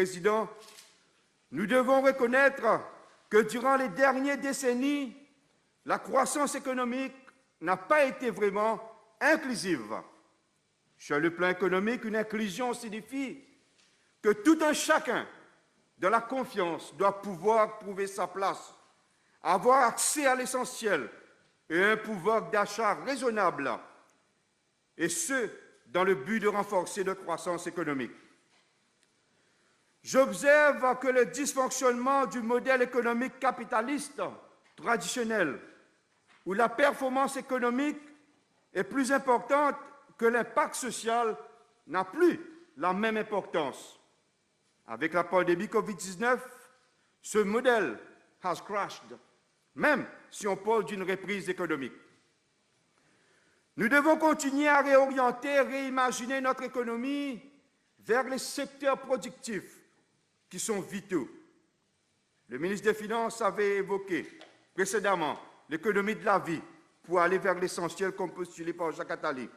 Président, nous devons reconnaître que durant les dernières décennies, la croissance économique n'a pas été vraiment inclusive. Sur le plan économique, une inclusion signifie que tout un chacun de la confiance doit pouvoir trouver sa place, avoir accès à l'essentiel et un pouvoir d'achat raisonnable, et ce, dans le but de renforcer notre croissance économique. J'observe que le dysfonctionnement du modèle économique capitaliste traditionnel, où la performance économique est plus importante que l'impact social, n'a plus la même importance. Avec la pandémie Covid-19, ce modèle has crashed, même si on parle d'une reprise économique. Nous devons continuer à réorienter, réimaginer notre économie vers les secteurs productifs qui sont vitaux. Le ministre des Finances avait évoqué précédemment l'économie de la vie pour aller vers l'essentiel comme postulé par Jacques Attali.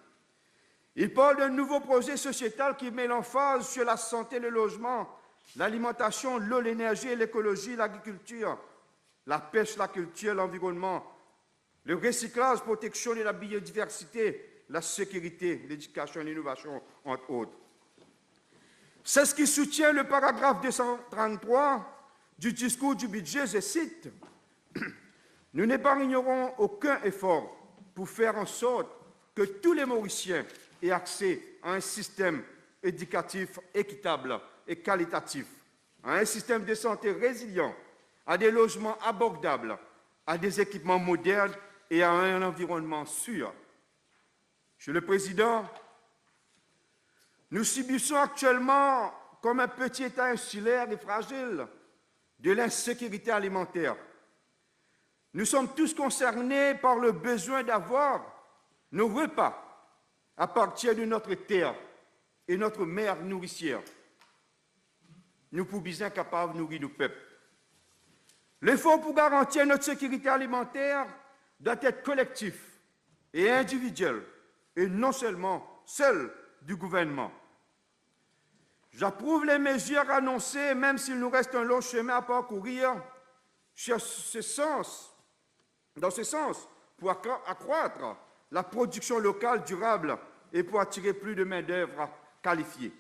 Il parle d'un nouveau projet sociétal qui met l'emphase sur la santé, le logement, l'alimentation, l'eau, l'énergie et l'écologie, l'agriculture, la pêche, la culture, l'environnement, le recyclage, protection de la biodiversité, la sécurité, l'éducation et l'innovation, entre autres. C'est ce qui soutient le paragraphe 233 du discours du budget, je cite, « Nous n'épargnerons aucun effort pour faire en sorte que tous les Mauriciens aient accès à un système éducatif équitable et qualitatif, à un système de santé résilient, à des logements abordables, à des équipements modernes et à un environnement sûr. » Monsieur le Président, nous subissons actuellement, comme un petit État insulaire et fragile, de l'insécurité alimentaire. Nous sommes tous concernés par le besoin d'avoir nos repas à partir de notre terre et notre mère nourricière. Nous pouvons bien incapables de nourrir nos peuples. L'effort pour garantir notre sécurité alimentaire doit être collectif et individuel, et non seulement seul du gouvernement. J'approuve les mesures annoncées, même s'il nous reste un long chemin à parcourir dans ce sens, pour accroître la production locale durable et pour attirer plus de main-d'œuvre qualifiée.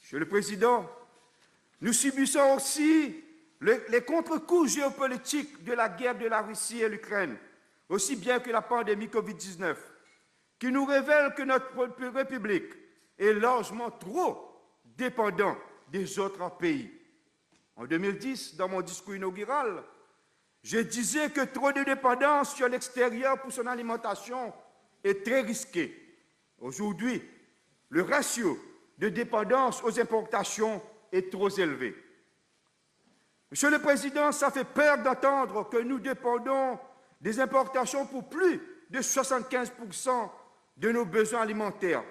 Monsieur le Président, nous subissons aussi les contre-coups géopolitiques de la guerre de la Russie et l'Ukraine, aussi bien que la pandémie Covid-19, qui nous révèle que notre République est largement trop dépendante des autres pays. En 2010, dans mon discours inaugural, je disais que trop de dépendance sur l'extérieur pour son alimentation est très risqué. Aujourd'hui, le ratio de dépendance aux importations est trop élevé. Monsieur le Président, ça fait peur d'entendre que nous dépendons des importations pour plus de 75% de nos besoins alimentaires.